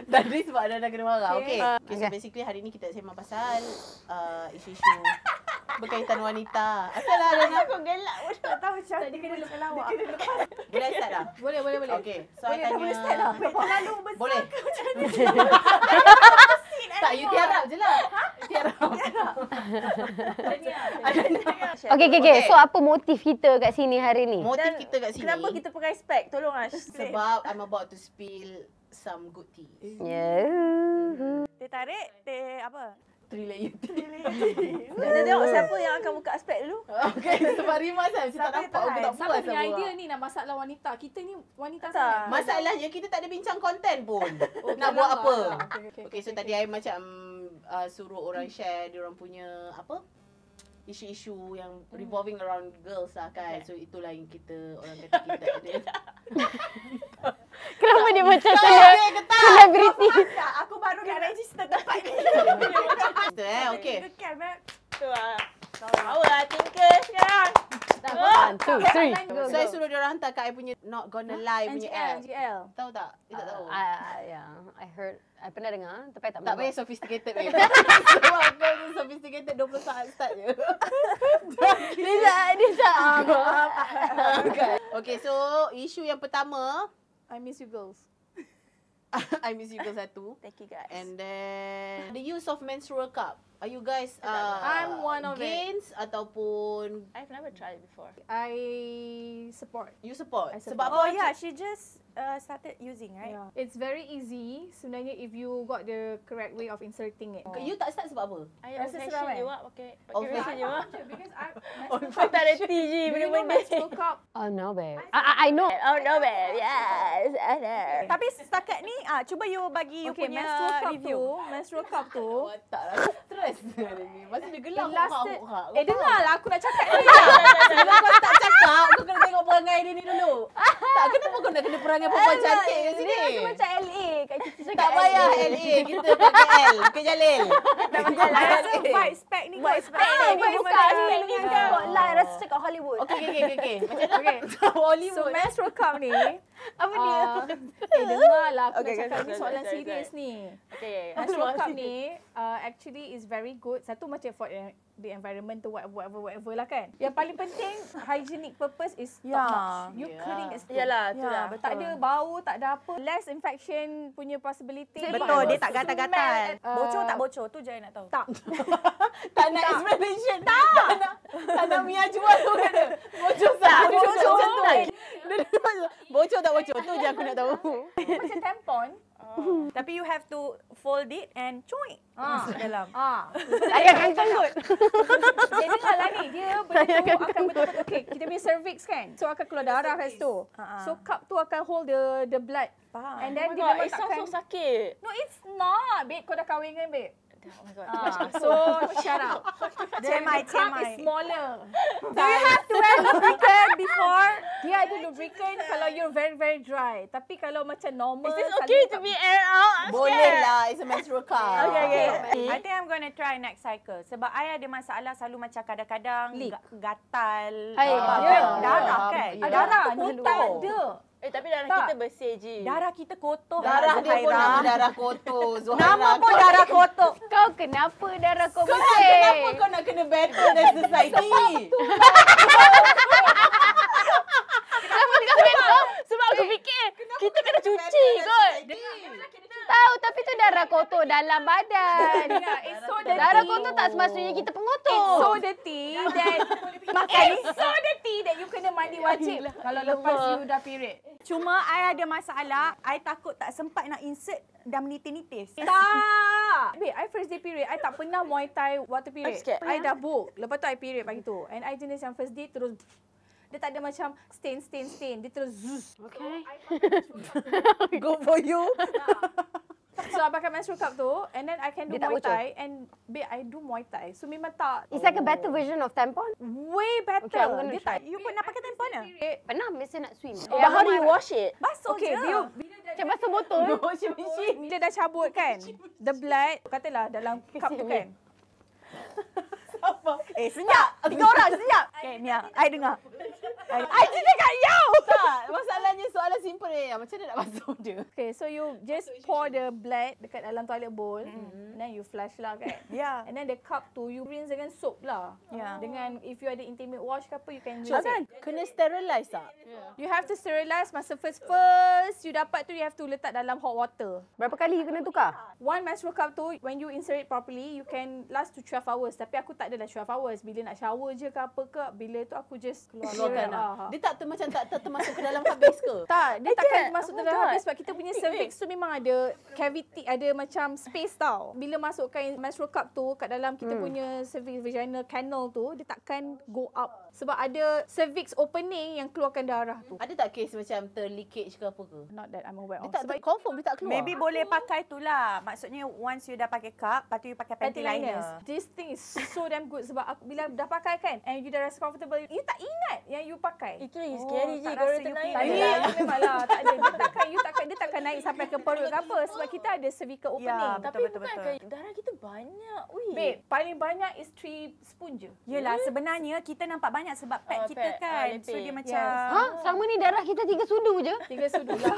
Dan ni sebab Anda dah kena marah. Okay. So basically hari ni kita sembang pasal isu-isu berkaitan wanita. Asalah Dana. Aku gelak pun tak tahu macam Tadi kena lepas lawak. Boleh start dah? Boleh. Okay. So I tanya. Boleh start dah. Terlalu besar. Boleh. Tak, you tiarap je lah. Tiarap. Okay. So apa motif kita kat sini hari ni? Motif kita kat sini. Kenapa kita pakai spek? Tolong Ash. Sebab I'm about to spill some good tea. Yeah. Teh tarik, teh apa? 3 layer tea. Kita tengok siapa yang akan buka spek dulu. Okay, sebab Rimas kan. Saya tak nampak. Aku tak Siapa puas punya sama idea orang. ni nak masalah wanita? Kita ni wanita Tak. sangat. Masalahnya kita tak ada bincang konten pun. Nak Nak buat apa? Okay. Okay, so tadi I macam suruh orang share diorang punya apa? Isu-isu yang revolving around girls lah kan. So itulah yang kita, orang kata kita ada. Kenapa dia macam Kata. selebriti? Tak, aku baru nak register tempat ni. Okay. Dekat Mat. Tu lah. Tahu lah tinker sekarang. 1, 2, 3. Go. So I suruh diorang hantar kat I punya Not Gonna Lie punya app. NGL. Tahu tak? You tak tahu? I heard. I pernah dengar tapi I tak Tak pernah. payah sophisticated babe. Sebab kau tu sophisticated 20 saat start je. Dia tak. Okay, so isu yang pertama, I miss you girls. I miss you girls satu. Thank you guys. And then the use of menstrual cup. Are you guys I'm one of it. against ataupun I've never tried it before. I support. you support? I support. Sebab apa? Oh yeah, she just started using, right? Yeah. It's very easy sebenarnya if you got the correct way of inserting it. You tak start sebab apa? Rasa seram kan? pakai Old fashion fashion. je wak. Because I Kau tak ada TG you know benda-benda. menstrual cup. Oh no, babe. I know. Oh no babe, yes, I know. Tapi setakat ni, cuba you bagi you Okay, punya menstrual cup tu, Tak lah, aku stres hari ni. Masa dia gelap it lasted. hak-hak. Dengarlah aku nak cakap ni. Sebelum kau tak cakap, kau kena tengok perangai dia ni dulu. Tak, kenapa kau nak kena perangai perempuan cantik kat sini? Dia rasa macam LA kat kita cakap. Tak payah LA, kita pakai L. Ke Jalil. I rasa vibe spec ni kot. Dia buka spek dengan spotlight rasa cakap Hollywood. Okay. Macam mana? Okay. Hollywood. So menstrual cup ni, Apa dia? dengarlah aku Okay, nak cakap okay, ni sorry, soalan sorry, serius sorry. ni. Okay. Menstrual cup ni actually is very good. Satu macam for the environment tu whatever lah kan. Yang paling penting hygienic purpose is top notch. You Yeah. clean as Yalah, tu lah, betul. Tak ada bau, tak ada apa. Less infection punya possibility. Betul, dia tak gatal-gatal. Smell, Bocor tak bocor? Tu je I nak tahu. Tak. Tak nak explanation. Tak nak Mia jual tu kan dia. Bocor tak? Bocor macam tu. Bocor tak bocor? Tu je aku nak tahu. Macam tampon. Tapi you have to fold it and cuik masuk dalam. Layankan tenggut. Dia dengarlah ni. Dia benda tu akan betul-betul. Okay, kita punya cervix kan. So akan keluar darah kat situ. So cup tu akan hold the blood. Faham. And then Oh my dia God, memang it sounds so takkan. sakit. No, it's not. Babe, kau dah kahwin kan, babe? Oh my God. So, shut up. TMI, cup TMI. is smaller. Do you have to wear lubricant before? Dia ada lubricant kalau you're very, very dry. Tapi kalau macam normal. Is this selalu okay to tak- be air out? I'm Boleh scared. lah. It's a menstrual cup. Okay. I think I'm gonna try next cycle. Sebab I ada masalah selalu macam kadang-kadang Leak. gatal. Hai, Darah kan? Ya. Darah tu ni kotor. tak ada. Tapi darah Tak. kita bersih je. Darah kita kotor. Darah dia pun Zuhairah. nama darah kotor. Zuhairah. Nama pun darah kotor. Kau kenapa darah kau Kenapa bersih? kau nak kena better than society? Sebab aku fikir kita kena cuci kot. Tahu tapi tu darah kotor dalam badan. It's so dirty. Darah kotor tak semestinya kita pengotor. It's so dirty that it's so dirty that you kena mandi wajib kalau lepas you dah period. Cuma I ada masalah. I takut tak sempat nak insert dah menitis-nitis. Tak. Babe, I first day period, I tak pernah Muay Thai waktu period. I'm scared. I dah book. Lepas tu I period pagi tu. And I jenis yang first day terus dia tak ada macam stain. Dia terus zzz. Okay. Go for you. So I pakai menstrual cup tu and then I can do Dia tak Muay bocor? Thai and babe, I do Muay Thai. So memang tak It's like a better version of tampon. way better. Okay, I'm gonna Dia try. tak You pernah pakai tampon ke? Pernah biasa nak swim. But how do you wash it? basuh Okay, je. Macam basuh botol. Bila dah cabut kan, the blood, katalah dalam cup tu kan. Senyap. 3 orang senyap. Okay, Mia, I dengar. I cakap you. Tak, masalahnya soalan simple ni. Macam mana nak masuk dia? Okay, so you just pour the blood dekat dalam toilet bowl. And then you flush lah kan. Yeah. And then the cup tu you rinse dengan soap lah. Yeah. Dengan if you ada intimate wash ke apa, you can use Kan? it. Kena sterilize tak? You have to sterilize masa first you dapat tu, you have to letak dalam hot water. Berapa kali you kena tukar? One menstrual cup tu, when you insert it properly, you can last to 12 hours. Tapi aku tak adalah 12 hours. Bila nak shower je ke apa ke, bila tu aku just Keluarkan lah. lah. Dia tak macam tak termasuk ke dalam habis ke? Tak, dia takkan masuk Oh my dalam God. habis sebab kita punya cervix tu memang ada cavity, ada macam space tau. Bila masukkan menstrual cup tu kat dalam kita punya cervix vaginal canal tu, dia takkan go up. Sebab ada cervix opening yang keluarkan darah tu. Ada tak kes macam terleakage ke apa ke? Not that I'm aware Dia of. tak Sebab confirm dia tak keluar. Maybe boleh pakai tu lah. Maksudnya once you dah pakai cup, lepas tu you pakai panty liner. This thing is so damn good sebab aku, bila dah pakai kan and you dah rasa comfortable, you tak ingat yang you pakai. Itu lagi scary je tak kalau rasa dia you naik. Tak ada lah, you memanglah tak ada. Dia takkan naik sampai ke perut ke apa sebab kita ada cervical opening. Ya, Tapi betul. bukan darah kita banyak. Ui. Babe, paling banyak is 3 spoon je. Yelah, sebenarnya kita nampak banyak sebab pad kita pad, kan. lepeh. So dia macam... Yes. Ha? Selama ni darah kita 3 sudu je. 3 sudu lah.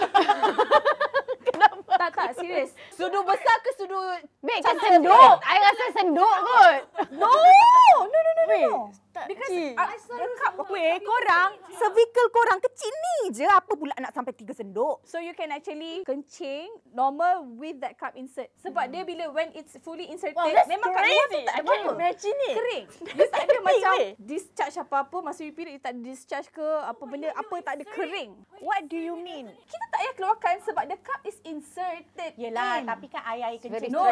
Tak, serius. Sudu besar ke sudu Babe, kan senduk. I rasa senduk kot. No. Because the cup, Weh, korang, cervical korang kecil ni je. Apa pula nak sampai 3 senduk? so you can actually kencing normal with that cup insert. Sebab dia bila when it's fully inserted, memang kat luar tu tak ada apa-apa. Imagine it. Kering. Dia tak ada macam discharge apa-apa. Masa you period, dia tak ada discharge ke apa benda, apa tak ada kering. What do you mean? Kita tak payah keluarkan sebab the cup is inserted. Yelah, in. tapi kan air kencing. No,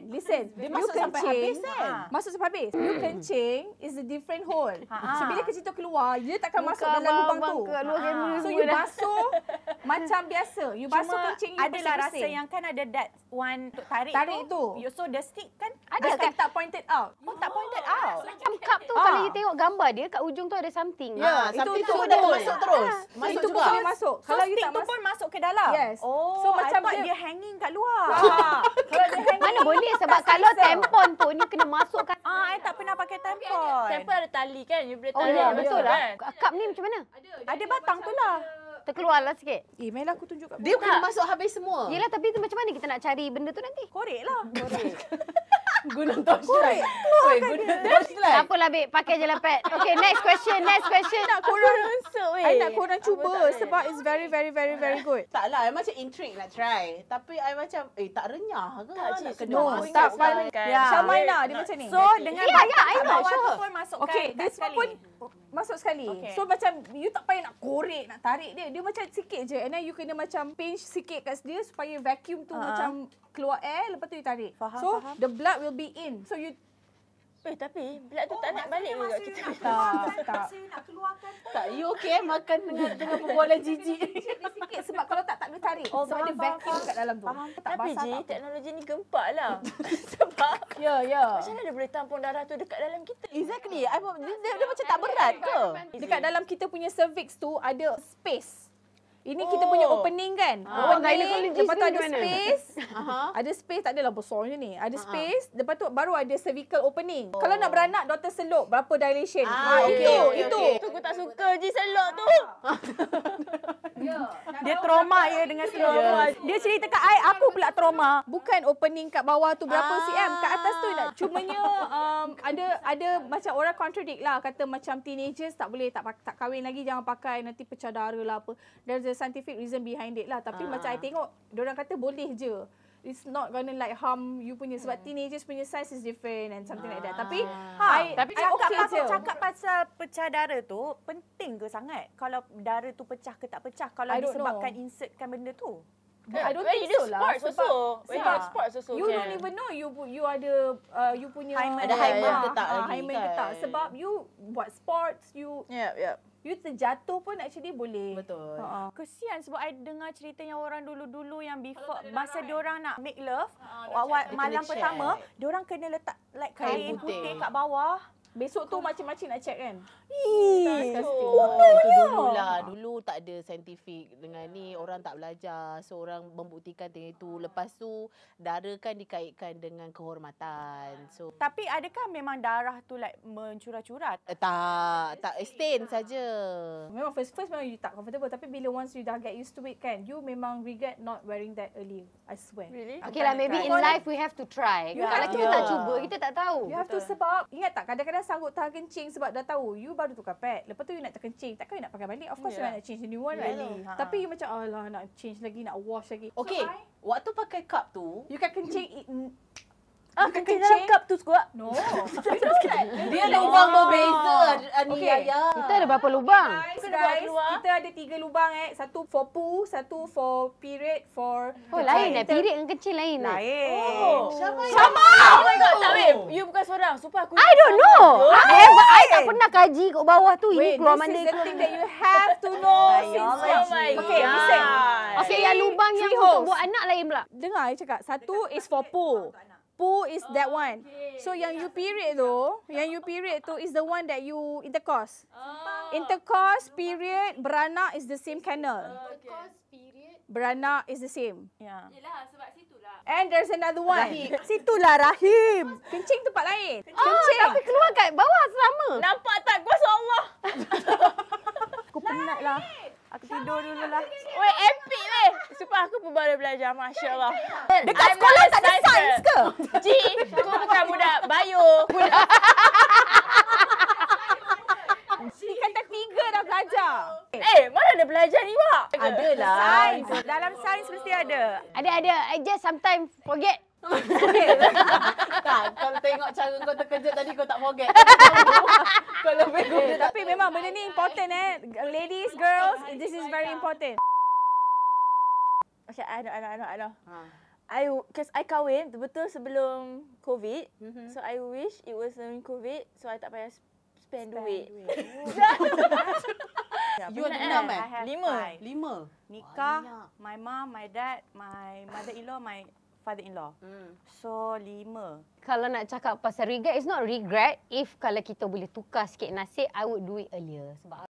listen. Dia masuk sampai habis kan? Masuk sampai habis. You kencing is a different hole. Ha. So bila kencing tu keluar, dia takkan Buka masuk dalam lubang abang tu. ke luar kamera So semua you dah. basuh macam biasa. You basuh Cuma kencing you adalah rasa bersih-bersih. yang kan ada that one untuk tarik tu. You so the stick kan Ada kan tak pointed out. oh tak pointed out. Macam cup tu kalau you tengok gambar dia kat ujung tu ada something. Ya, itu sampai tu betul. dah masuk terus. Masuk Itu juga. boleh masuk. So Kalau you stick tak tu masuk, pun masuk ke dalam. Yes. Oh, So, macam I thought dia- dia hanging kat luar. kalau dia hang Mana boleh sebab kalau tampon tu ni kena masukkan. I tak pernah pakai tampon. Tampon ada tali kan? You boleh Oh, tali. ya, betul ya. lah. Cup ni macam mana? Ada batang tu lah. Terkeluar lah sikit. Mel aku tunjuk kat Dia kena masuk habis semua. Yelah, tapi tu macam mana kita nak cari benda tu nanti? Korek lah. Guna torchlight. Weh, guna torchlight. Tak apalah, babe. Pakai je lah pad. Okay, next question. nak korang I nak Eh, korang cuba sebab it's very good. Tak lah, I macam intrigue nak try. Tapi I macam, tak renyah ke? Tak, Nak Cik. kena No, masak tak sekali. paling. Ya. Syamaina dia macam ni. So dengan Ya, batang ya, I kat know, bawah tu sure. pun masukkan Okay, dia kat semua sekali. pun masuk sekali. Okay. So macam you tak payah nak korek, nak tarik dia. Dia macam sikit je. And then you kena macam pinch sikit kat dia supaya vacuum tu macam keluar air, lepas tu you tarik. Faham, So faham. the blood will be in. So you tapi blood tu tak nak balik ke kat kita? tak. nak keluarkan. Tak, you okay makan tengah perbualan jijik. Dia sikit sebab kalau tak boleh tarik. Sebab dia vacuum kat dalam tu. Tak Tapi basah Ji, tak apa. teknologi ni gempak lah. Sebab Ya. macam mana dia boleh tampung darah tu dekat dalam kita? Exactly. Dia macam tak berat ke? Dekat dalam kita punya cervix tu ada space. Ini kita punya opening kan. Oh, gynecologist Lepas tu ni ada macam mana? space. Aha. Ada space, tak adalah besarnya ni. Ada space, lepas tu baru ada cervical opening. Kalau nak beranak, doktor seluk berapa dilation. Okay. Tu aku tak suka Ji selok tu. Dia trauma ya dengan selua. Dia cerita kat I, aku pula trauma. Bukan opening kat bawah tu berapa cm, kat atas tu nak. Cumanya ada macam orang contradict lah, kata macam teenagers tak boleh tak kahwin lagi, jangan pakai, nanti pecah darah lah apa. There's a scientific reason behind it lah. Tapi macam I tengok diorang kata boleh je. It's not gonna like harm you punya sebab teenagers punya size is different and something like that. Tapi Tapi I okay je. cakap pasal pecah darah tu penting ke sangat? Kalau darah tu pecah ke tak pecah? Kalau I don't disebabkan know. insertkan benda tu. I don't When think you do so lah. sports also. When you do sebab sports also. you don't even know you ada you punya Hymen. Ada hymen Ah, ke tak lagi hymen kan? ke tak. Sebab you buat sports, you terjatuh pun actually boleh. Betul. Kesian sebab I dengar cerita yang orang dulu-dulu yang before masa diorang nak make love, awal dia malam kena pertama, check. diorang kena letak like Kain kain putih. putih kat bawah. Besok tu macam-macam nak check kan. Ih. Itu dululah. Dulu tak ada saintifik dengan ni. Orang tak belajar. So, orang membuktikan dengan itu. Lepas tu, dara kan dikaitkan dengan kehormatan. So, Tapi adakah memang darah tu like mencurah-curah? tak stain saja. Memang first memang you tak comfortable. Tapi bila once you dah get used to it kan, you memang regret not wearing that earlier. I swear. Really? Okay lah, maybe in life we have to try. You Kalau have kita to. tak cuba, kita tak tahu. You have to sebab, ingat tak kadang-kadang sanggup tahan kencing sebab dah tahu you baru tukar pad. Lepas tu you nak terkencing. Takkan you nak pakai balik? Of course you nak change a new one, right? Really? Tapi you macam, alah nak change lagi, nak wash lagi. Okay, waktu pakai cup tu, You kan kencing. Kencing dalam cup tu squat? No. dia lubang berbeza. Okay. Kita ada berapa lubang? Guys, kita ada 3 lubang Satu for poo, satu for period, for... Oh, lain period dengan kecil lain. Lain. Sama. Oh my god, tak babe. You bukan seorang. Sumpah aku. I don't know. I tak pernah kaji kat bawah tu. Wait, Ini keluar this mana. is the thing that you have to know since Oh my Okay, god. listen. Okay, yang lubang yang Three untuk holes. buat anak lain pula. Dengar I cakap. Satu is for poo. Poo is that one. So yang you period tu is the one that you intercourse. Intercourse, period, beranak is the same canal. Beranak is the same. Ya. And there's another one. Situlah rahim. Kencing tempat lain. Kencing. Tapi keluar kat bawah selama. Nampak tak kuasa Allah? Aku penat lah. Aku tidur dulu lah. Weh, epic weh. Sumpah aku pun baru belajar. Masya Allah. Dekat sekolah tak ada sains ke? Ji, aku bukan budak bio. Ni kata 3 dah belajar. Mana ada belajar ni, Wak? Adalah. Sains. Dalam sains mesti ada. Ada. I just sometimes forget. Tak, kalau tengok cara kau terkejut tadi kau tak forget. Kau lebih guna. Tapi memang benda ni important Ladies, girls, this is very important. Okay, I know. Because I kahwin betul sebelum COVID. So I wish it was during COVID. So I tak payah spend duit. You ada 6 I have 5. 5. Nikah, my mom, my dad, my mother-in-law, my father-in-law. So 5. Kalau nak cakap pasal regret, it's not regret. If kalau kita boleh tukar sikit nasib, I would do it earlier. Sebab